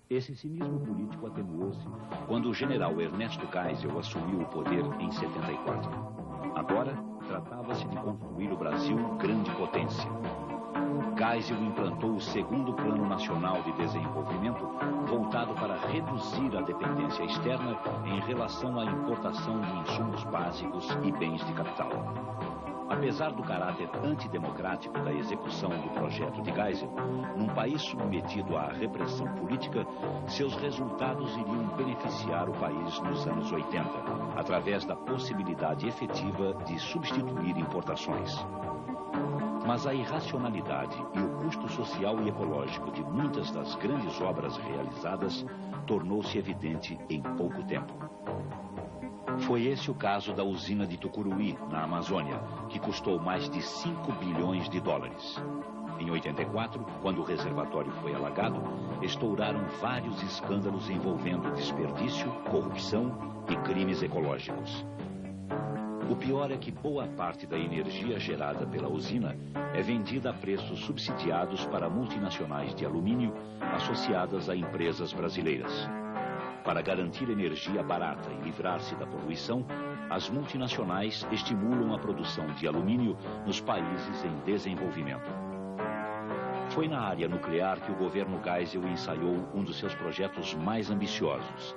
Esse cinismo político atenuou-se quando o general Ernesto Geisel assumiu o poder em 74. Agora, tratava-se de construir o Brasil grande potência. Geisel implantou o segundo Plano Nacional de Desenvolvimento, voltado para reduzir a dependência externa em relação à importação de insumos básicos e bens de capital. Apesar do caráter antidemocrático da execução do projeto de Geisel, num país submetido à repressão política, seus resultados iriam beneficiar o país nos anos 80, através da possibilidade efetiva de substituir importações. Mas a irracionalidade e o custo social e ecológico de muitas das grandes obras realizadas tornou-se evidente em pouco tempo. Foi esse o caso da usina de Tucuruí, na Amazônia, que custou mais de 5 bilhões de dólares. Em 84, quando o reservatório foi alagado, estouraram vários escândalos envolvendo desperdício, corrupção e crimes ecológicos. O pior é que boa parte da energia gerada pela usina é vendida a preços subsidiados para multinacionais de alumínio associadas a empresas brasileiras. Para garantir energia barata e livrar-se da poluição, as multinacionais estimulam a produção de alumínio nos países em desenvolvimento. Foi na área nuclear que o governo Geisel ensaiou um dos seus projetos mais ambiciosos.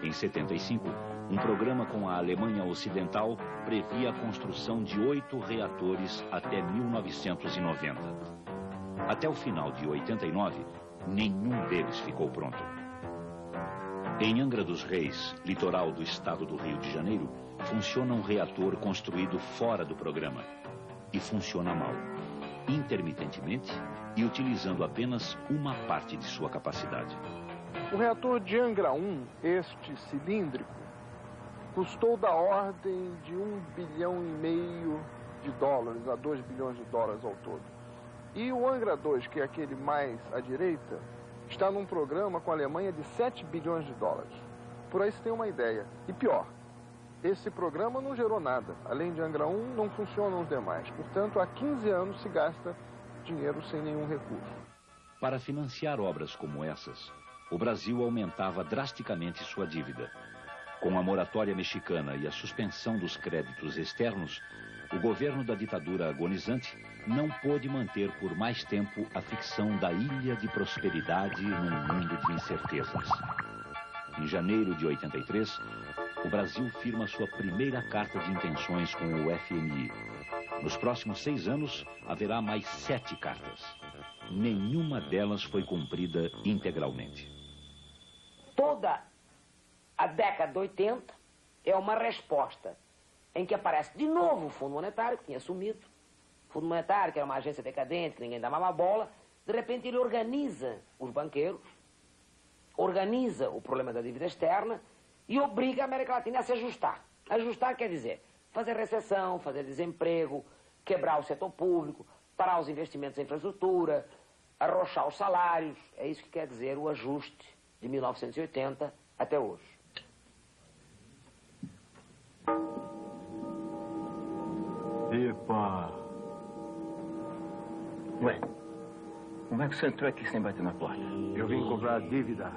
Em 75, um programa com a Alemanha Ocidental previa a construção de 8 reatores até 1990. Até o final de 89, nenhum deles ficou pronto. Em Angra dos Reis, litoral do estado do Rio de Janeiro, funciona um reator construído fora do programa. E funciona mal, intermitentemente e utilizando apenas uma parte de sua capacidade. O reator de Angra 1, este cilíndrico, custou da ordem de 1,5 bilhão de dólares a 2 bilhões de dólares ao todo. E o Angra 2, que é aquele mais à direita, está num programa com a Alemanha de 7 bilhões de dólares. Por aí você tem uma ideia. E pior, esse programa não gerou nada. Além de Angra 1, não funcionam os demais. Portanto, há 15 anos se gasta dinheiro sem nenhum recurso. Para financiar obras como essas, o Brasil aumentava drasticamente sua dívida. Com a moratória mexicana e a suspensão dos créditos externos, o governo da ditadura agonizante não pôde manter por mais tempo a ficção da ilha de prosperidade num mundo de incertezas. Em janeiro de 83, o Brasil firma sua primeira carta de intenções com o FMI. Nos próximos 6 anos, haverá mais 7 cartas. Nenhuma delas foi cumprida integralmente. Toda a década de 80 é uma resposta em que aparece de novo o Fundo Monetário, que tinha sumido. O Fundo Monetário, que era uma agência decadente, que ninguém dava uma bola, de repente ele organiza os banqueiros, organiza o problema da dívida externa e obriga a América Latina a se ajustar. Ajustar quer dizer fazer recessão, fazer desemprego, quebrar o setor público, parar os investimentos em infraestrutura, arrochar os salários. É isso que quer dizer o ajuste de 1980 até hoje. Epa! Ué, como é que você entrou aqui sem bater na porta? Eu vim cobrar dívida.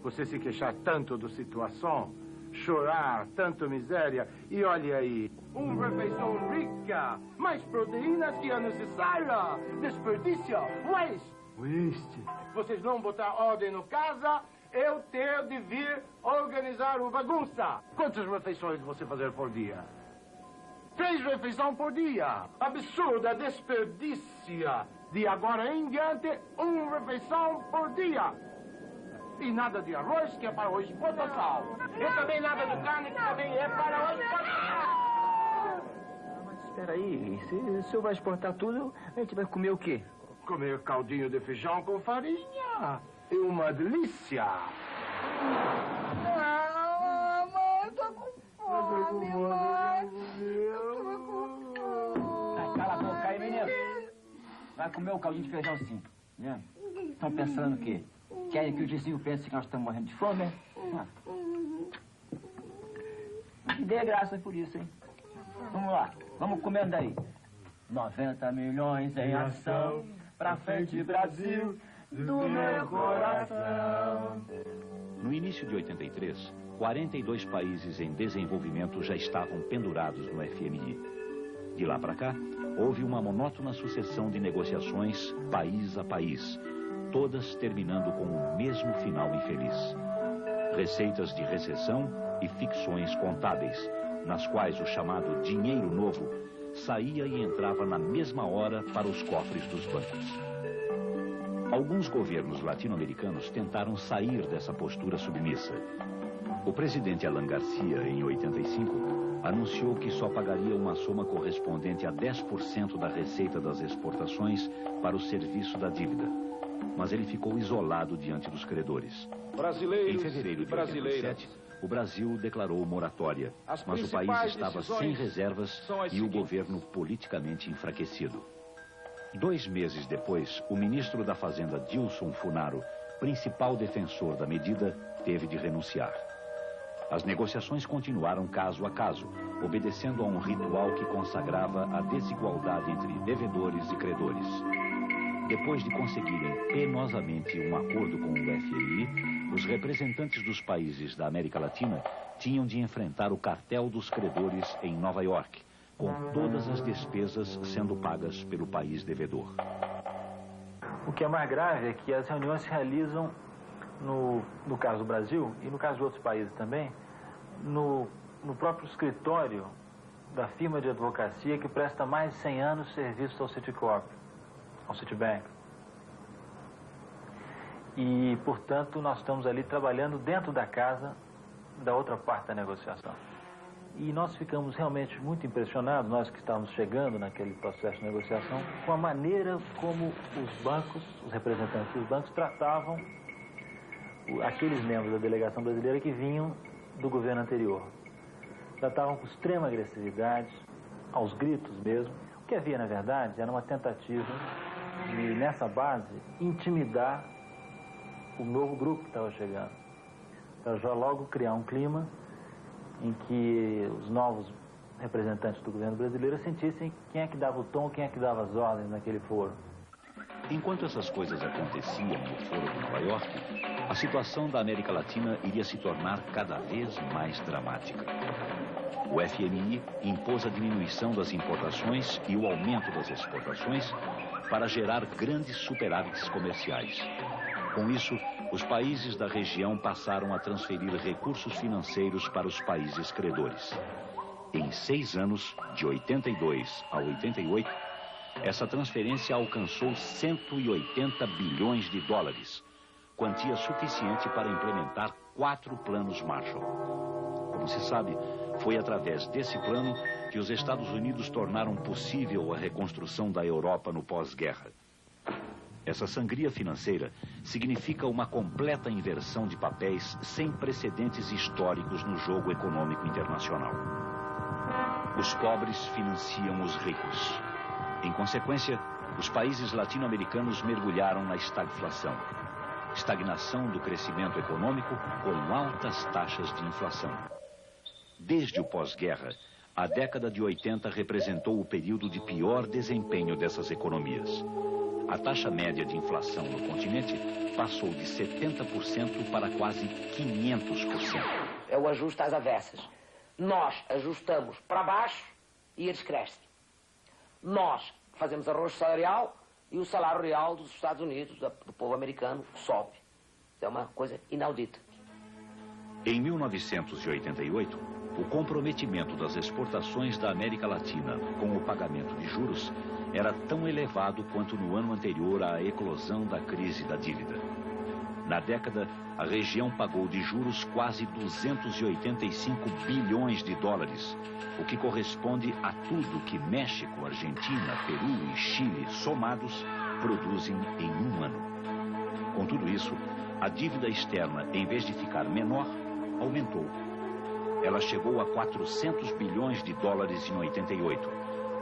Você se queixar tanto da situação, chorar, tanto miséria, e olha aí, uma refeição rica, mais proteínas que é necessária, desperdício, waste. Vocês não botar ordem no casa, eu tenho de vir organizar o bagunça. Quantas refeições você fazer por dia? 3 refeições por dia. Absurda desperdício. De agora em diante, 1 refeição por dia. E nada de arroz, que é para o exportação. E também nada de carne, que também é para o exportação. Mas espera aí, se o senhor vai exportar tudo, a gente vai comer o quê? Comer caldinho de feijão com farinha. É uma delícia. Mamãe, tô com fome, mãe. Cala a boca aí, menino. Vai comer o caldinho de feijão sim. Né? Estão pensando o quê? Querem que o vizinho pense que nós estamos morrendo de fome, né? Me dê graça por isso, hein? Vamos lá, vamos comendo aí. 90 milhões em ação, pra frente Brasil, do meu coração. início de 83, 42 países em desenvolvimento já estavam pendurados no FMI. De lá para cá, houve uma monótona sucessão de negociações país a país, todas terminando com o mesmo final infeliz. Receitas de recessão e ficções contábeis, nas quais o chamado dinheiro novo saía e entrava na mesma hora para os cofres dos bancos. Alguns governos latino-americanos tentaram sair dessa postura submissa. O presidente Alan Garcia, em 85, anunciou que só pagaria uma soma correspondente a 10% da receita das exportações para o serviço da dívida. Mas ele ficou isolado diante dos credores. Em fevereiro de 87, o Brasil declarou moratória, mas o país estava sem reservas e o governo politicamente enfraquecido. 2 meses depois, o ministro da Fazenda Dilson Funaro, principal defensor da medida, teve de renunciar. As negociações continuaram caso a caso, obedecendo a um ritual que consagrava a desigualdade entre devedores e credores. Depois de conseguirem penosamente um acordo com o FMI, os representantes dos países da América Latina tinham de enfrentar o cartel dos credores em Nova York, com todas as despesas sendo pagas pelo país devedor. O que é mais grave é que as reuniões se realizam, no caso do Brasil e no caso de outros países também, no próprio escritório da firma de advocacia que presta mais de 100 anos serviço ao Citicorp, ao Citibank. E, portanto, nós estamos ali trabalhando dentro da casa da outra parte da negociação. E nós ficamos realmente muito impressionados, nós que estávamos chegando naquele processo de negociação, com a maneira como os bancos, os representantes dos bancos, tratavam aqueles membros da delegação brasileira que vinham do governo anterior. Tratavam com extrema agressividade, aos gritos mesmo. O que havia, na verdade, era uma tentativa de, nessa base, intimidar o novo grupo que estava chegando. Para já logo criar um clima em que os novos representantes do governo brasileiro sentissem quem é que dava o tom, quem é que dava as ordens naquele foro. Enquanto essas coisas aconteciam no Foro de Nova York, a situação da América Latina iria se tornar cada vez mais dramática. O FMI impôs a diminuição das importações e o aumento das exportações para gerar grandes superávites comerciais. Com isso, os países da região passaram a transferir recursos financeiros para os países credores. Em 6 anos, de 82 a 88, essa transferência alcançou 180 bilhões de dólares, quantia suficiente para implementar 4 planos Marshall. Como se sabe, foi através desse plano que os Estados Unidos tornaram possível a reconstrução da Europa no pós-guerra. Essa sangria financeira significa uma completa inversão de papéis sem precedentes históricos no jogo econômico internacional. Os pobres financiam os ricos. Em consequência, os países latino-americanos mergulharam na estagflação. Estagnação do crescimento econômico com altas taxas de inflação. Desde o pós-guerra, a década de 80 representou o período de pior desempenho dessas economias. A taxa média de inflação no continente passou de 70% para quase 500%. É o ajuste às avessas. Nós ajustamos para baixo e eles crescem. Nós fazemos arroz salarial e o salário real dos Estados Unidos, do povo americano, sobe. É uma coisa inaudita. Em 1988, o comprometimento das exportações da América Latina com o pagamento de juros era tão elevado quanto no ano anterior à eclosão da crise da dívida. Na década, a região pagou de juros quase 285 bilhões de dólares, o que corresponde a tudo que México, Argentina, Peru e Chile, somados, produzem em um ano. Com tudo isso, a dívida externa, em vez de ficar menor, aumentou. Ela chegou a 400 bilhões de dólares em 88,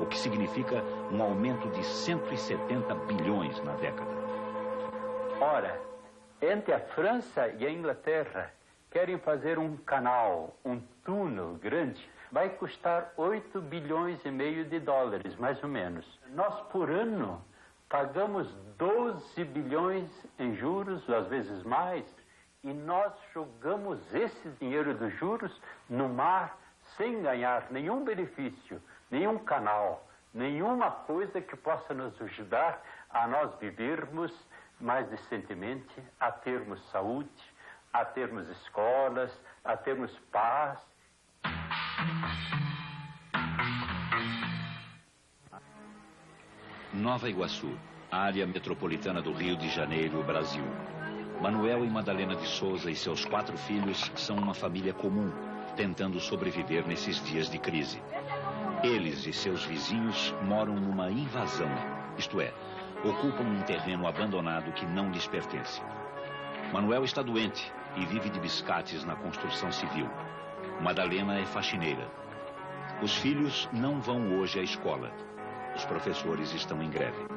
o que significa um aumento de 170 bilhões na década. Ora, entre a França e a Inglaterra querem fazer um canal, um túnel grande, vai custar 8 bilhões e meio de dólares, mais ou menos. Nós, por ano, pagamos 12 bilhões em juros, às vezes mais. E nós jogamos esse dinheiro dos juros no mar sem ganhar nenhum benefício, nenhum canal, nenhuma coisa que possa nos ajudar a nós vivermos mais decentemente, a termos saúde, a termos escolas, a termos paz. Nova Iguaçu, área metropolitana do Rio de Janeiro, Brasil. Manuel e Madalena de Souza e seus 4 filhos são uma família comum, tentando sobreviver nesses dias de crise. Eles e seus vizinhos moram numa invasão, isto é, ocupam um terreno abandonado que não lhes pertence. Manuel está doente e vive de biscates na construção civil. Madalena é faxineira. Os filhos não vão hoje à escola. Os professores estão em greve.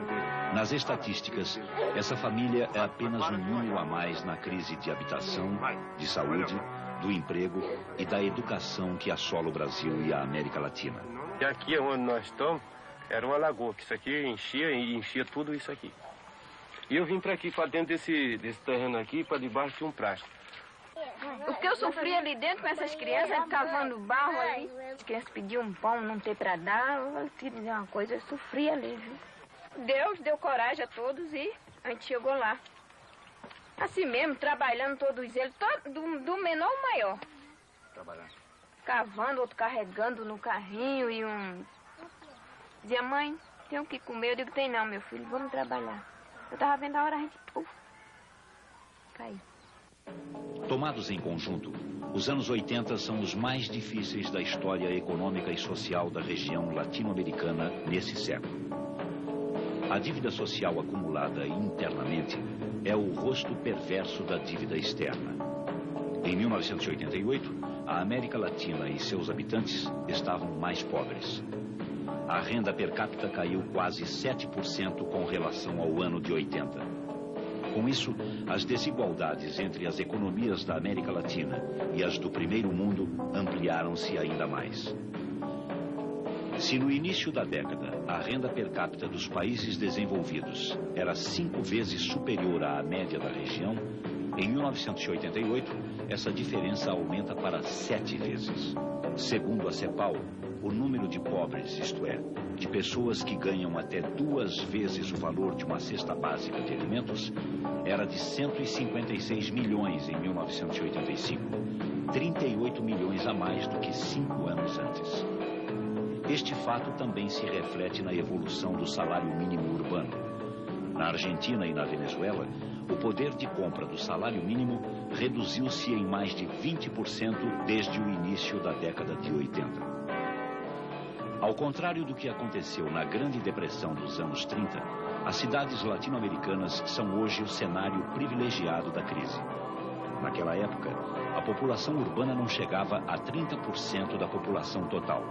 Nas estatísticas, essa família é apenas um número a mais na crise de habitação, de saúde, do emprego e da educação que assola o Brasil e a América Latina. E aqui onde nós estamos, era uma lagoa, que isso aqui enchia tudo isso aqui. E eu vim para aqui, para dentro desse terreno aqui, para debaixo de um plástico. O que eu sofri ali dentro com essas crianças, cavando barro ali. As crianças pediam um pão, não ter para dar. Eu queria dizer uma coisa, eu sofri ali, viu? Deus deu coragem a todos e a gente chegou lá. Assim mesmo, trabalhando todos eles, do menor ao maior. Trabalhando. Cavando, outro carregando no carrinho e um... Dizia, mãe, tem o que comer? Eu digo, tem não, meu filho, vamos trabalhar. Eu tava vendo a hora, a gente, caiu. Tomados em conjunto, os anos 80 são os mais difíceis da história econômica e social da região latino-americana nesse século. A dívida social acumulada internamente é o rosto perverso da dívida externa. Em 1988, a América Latina e seus habitantes estavam mais pobres. A renda per capita caiu quase 7% com relação ao ano de 80. Com isso, as desigualdades entre as economias da América Latina e as do primeiro mundo ampliaram-se ainda mais. Se no início da década a renda per capita dos países desenvolvidos era 5 vezes superior à média da região, em 1988 essa diferença aumenta para 7 vezes. Segundo a CEPAL, o número de pobres, isto é, de pessoas que ganham até 2 vezes o valor de uma cesta básica de alimentos, era de 156 milhões em 1985, 38 milhões a mais do que 5 anos antes. Este fato também se reflete na evolução do salário mínimo urbano. Na Argentina e na Venezuela, o poder de compra do salário mínimo reduziu-se em mais de 20% desde o início da década de 80. Ao contrário do que aconteceu na Grande Depressão dos anos 30, as cidades latino-americanas são hoje o cenário privilegiado da crise. Naquela época, a população urbana não chegava a 30% da população total.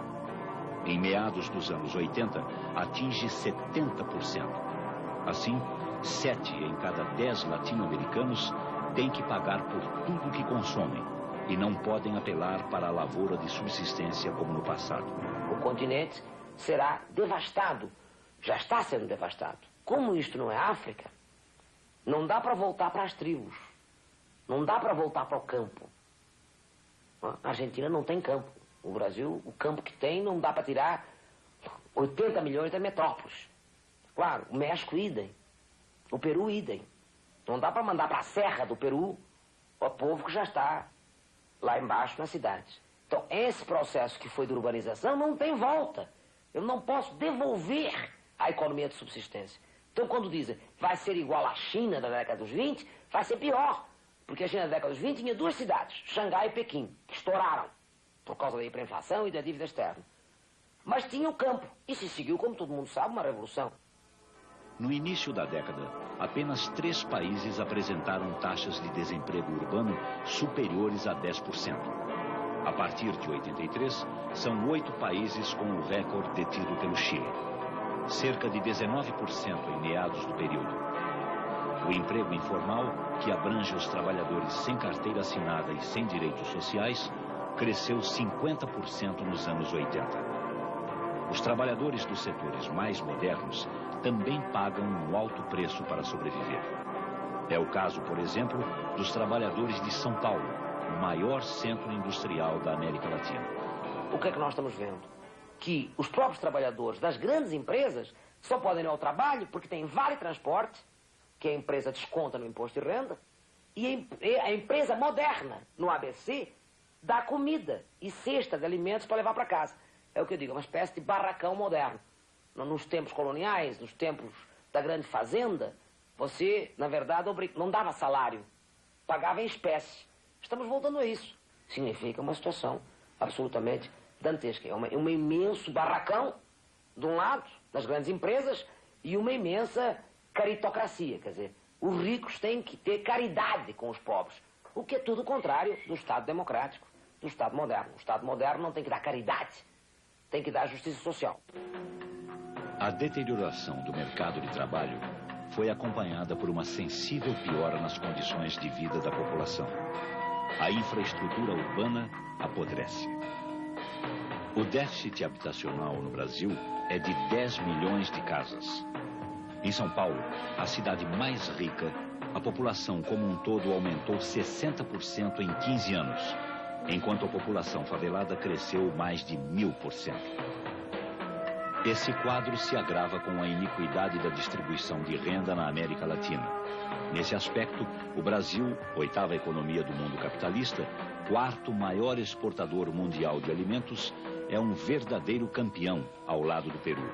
Em meados dos anos 80, atinge 70%. Assim, 7 em cada 10 latino-americanos têm que pagar por tudo que consomem e não podem apelar para a lavoura de subsistência como no passado. O continente será devastado, já está sendo devastado. Como isto não é África, não dá para voltar para as tribos, não dá para voltar para o campo. A Argentina não tem campo. O Brasil, o campo que tem, não dá para tirar 80 milhões da metrópolis. Claro, o México, idem. O Peru, idem. Não dá para mandar para a serra do Peru o povo que já está lá embaixo nas cidades. Então, esse processo que foi de urbanização não tem volta. Eu não posso devolver a economia de subsistência. Então, quando dizem vai ser igual à China da década dos 20, vai ser pior. Porque a China da década dos 20 tinha 2 cidades, Xangai e Pequim, que estouraram por causa da hiperinflação e da dívida externa. Mas tinha o campo. E se seguiu, como todo mundo sabe, uma revolução. No início da década, apenas 3 países apresentaram taxas de desemprego urbano superiores a 10%. A partir de 83, são 8 países com o recorde detido pelo Chile. Cerca de 19% em meados do período. O emprego informal, que abrange os trabalhadores sem carteira assinada e sem direitos sociais, cresceu 50% nos anos 80. Os trabalhadores dos setores mais modernos também pagam um alto preço para sobreviver. É o caso, por exemplo, dos trabalhadores de São Paulo, o maior centro industrial da América Latina. O que é que nós estamos vendo? Que os próprios trabalhadores das grandes empresas só podem ir ao trabalho porque tem vale transporte, que a empresa desconta no imposto de renda, e a empresa moderna, no ABC, dá comida e cesta de alimentos para levar para casa. É o que eu digo, uma espécie de barracão moderno. Nos tempos coloniais, nos tempos da grande fazenda, você, na verdade, não dava salário, pagava em espécie. Estamos voltando a isso. Significa uma situação absolutamente dantesca. É um imenso barracão, de um lado, das grandes empresas, e uma imensa caritocracia. Quer dizer, os ricos têm que ter caridade com os pobres, o que é tudo o contrário do Estado democrático, do Estado moderno. O Estado moderno não tem que dar caridade, tem que dar justiça social. A deterioração do mercado de trabalho foi acompanhada por uma sensível piora nas condições de vida da população. A infraestrutura urbana apodrece. O déficit habitacional no Brasil é de 10 milhões de casas. Em São Paulo, a cidade mais rica, a população como um todo aumentou 60% em 15 anos, enquanto a população favelada cresceu mais de 1000%. Esse quadro se agrava com a iniquidade da distribuição de renda na América Latina. Nesse aspecto, o Brasil, oitava economia do mundo capitalista, quarto maior exportador mundial de alimentos, é um verdadeiro campeão ao lado do Peru.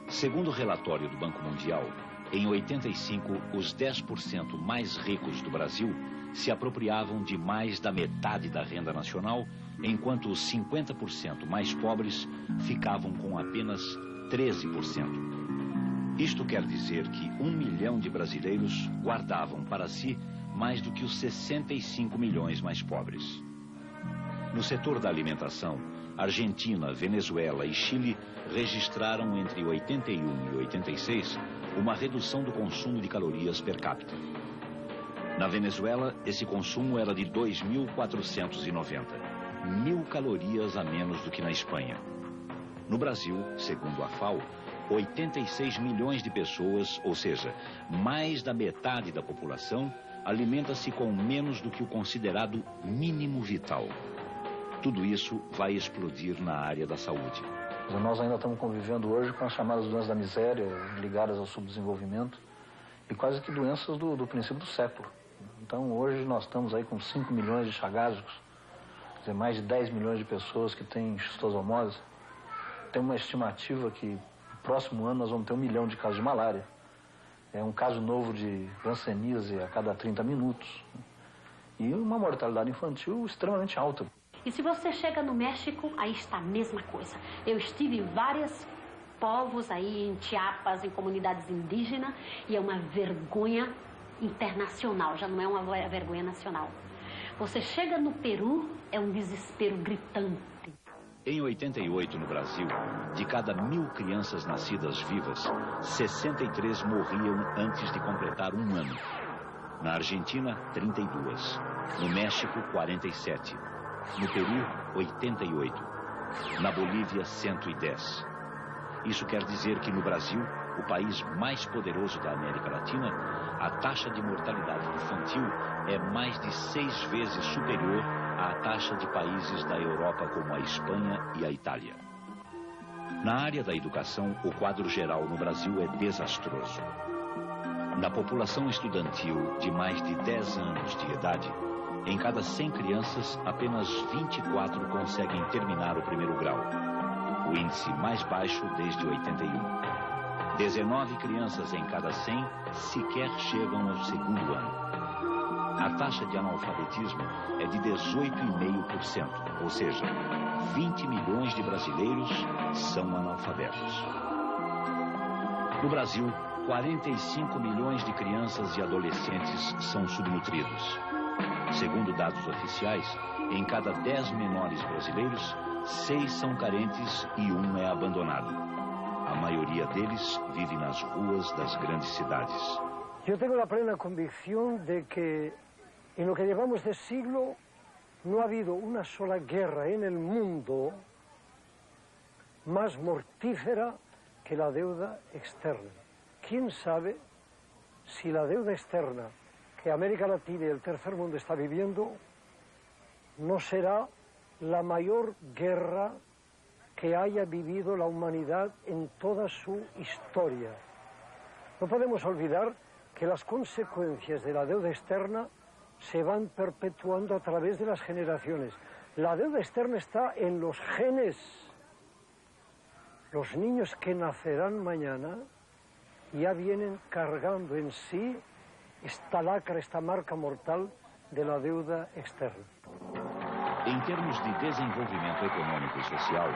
Segundo o relatório do Banco Mundial, em 85, os 10% mais ricos do Brasil se apropriavam de mais da metade da renda nacional, enquanto os 50% mais pobres ficavam com apenas 13%. Isto quer dizer que 1 milhão de brasileiros guardavam para si mais do que os 65 milhões mais pobres. No setor da alimentação, Argentina, Venezuela e Chile registraram entre 81 e 86 uma redução do consumo de calorias per capita. Na Venezuela, esse consumo era de 2.490, 1.000 calorias a menos do que na Espanha. No Brasil, segundo a FAO, 86 milhões de pessoas, ou seja, mais da metade da população, alimenta-se com menos do que o considerado mínimo vital. Tudo isso vai explodir na área da saúde. Nós ainda estamos convivendo hoje com as chamadas doenças da miséria, ligadas ao subdesenvolvimento, e quase que doenças do princípio do século. Então, hoje nós estamos aí com 5 milhões de chagásicos, quer dizer, mais de 10 milhões de pessoas que têm xistosomose. Tem uma estimativa que no próximo ano nós vamos ter 1 milhão de casos de malária. É um caso novo de hanseníase a cada 30 minutos. E uma mortalidade infantil extremamente alta. E se você chega no México, aí está a mesma coisa. Eu estive em vários povos aí, em Chiapas, em comunidades indígenas, e é uma vergonha internacional, já não é uma vergonha nacional. Você chega no Peru, é um desespero gritante. Em 88, no Brasil, de cada 1.000 crianças nascidas vivas, 63 morriam antes de completar 1 ano. Na Argentina, 32. No México, 47. No Peru, 88. Na Bolívia, 110. Isso quer dizer que no Brasil, o país mais poderoso da América Latina, a taxa de mortalidade infantil é mais de 6 vezes superior à taxa de países da Europa como a Espanha e a Itália. Na área da educação, o quadro geral no Brasil é desastroso. Na população estudantil de mais de 10 anos de idade, em cada 100 crianças, apenas 24 conseguem terminar o primeiro grau, o índice mais baixo desde 81. 19 crianças em cada 100 sequer chegam ao segundo ano. A taxa de analfabetismo é de 18,5%, ou seja, 20 milhões de brasileiros são analfabetos. No Brasil, 45 milhões de crianças e adolescentes são subnutridos. Segundo dados oficiais, em cada 10 menores brasileiros, 6 são carentes e 1 é abandonado. A maioria deles vive nas ruas das grandes cidades. Eu tenho a plena convicção de que, em lo que llevamos de siglo, não ha habido uma sola guerra en el mundo más mortífera que la deuda externa. ¿Quién sabe si la deuda externa que América Latina y el tercer mundo está viviendo no será la mayor guerra que haya vivido la humanidad en toda su historia. No podemos olvidar que las consecuencias de la deuda externa se van perpetuando a través de las generaciones. La deuda externa está en los genes. Los niños que nacerán mañana ya vienen cargando en sí esta lacra, esta marca mortal de la deuda externa. Em termos de desenvolvimento econômico e social,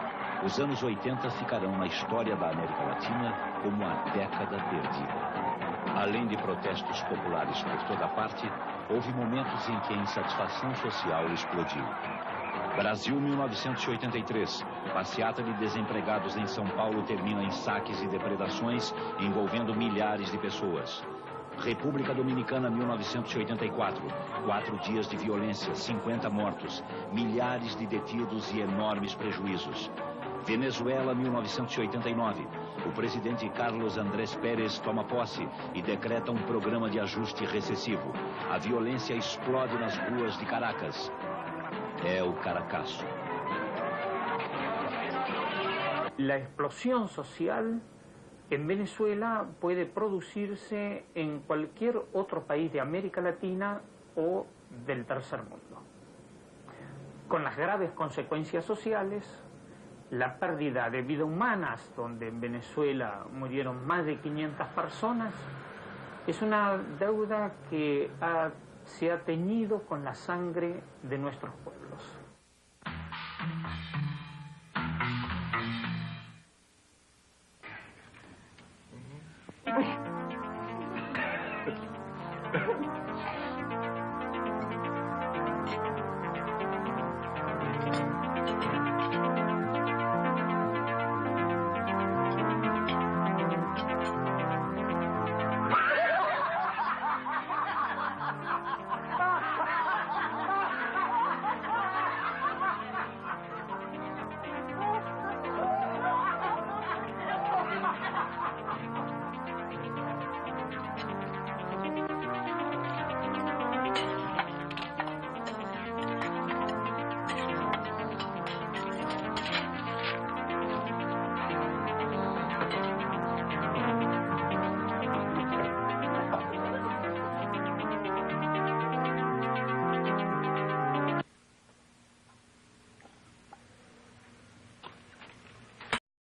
os anos 80 ficarão na história da América Latina como a década perdida. Além de protestos populares por toda parte, houve momentos em que a insatisfação social explodiu. Brasil 1983. Passeata de desempregados em São Paulo termina em saques e depredações envolvendo milhares de pessoas. República Dominicana 1984. 4 dias de violência, 50 mortos, milhares de detidos e enormes prejuízos. Venezuela 1989. O presidente Carlos Andrés Pérez toma posse e decreta um programa de ajuste recessivo. A violência explode nas ruas de Caracas. É o Caracazo. La explosión social en Venezuela puede producirse en cualquier otro país de América Latina o del tercer mundo, con las graves consecuencias sociales, la pérdida de vidas humanas, donde en Venezuela murieron más de 500 personas, es una deuda que se ha teñido con la sangre de nuestros pueblos.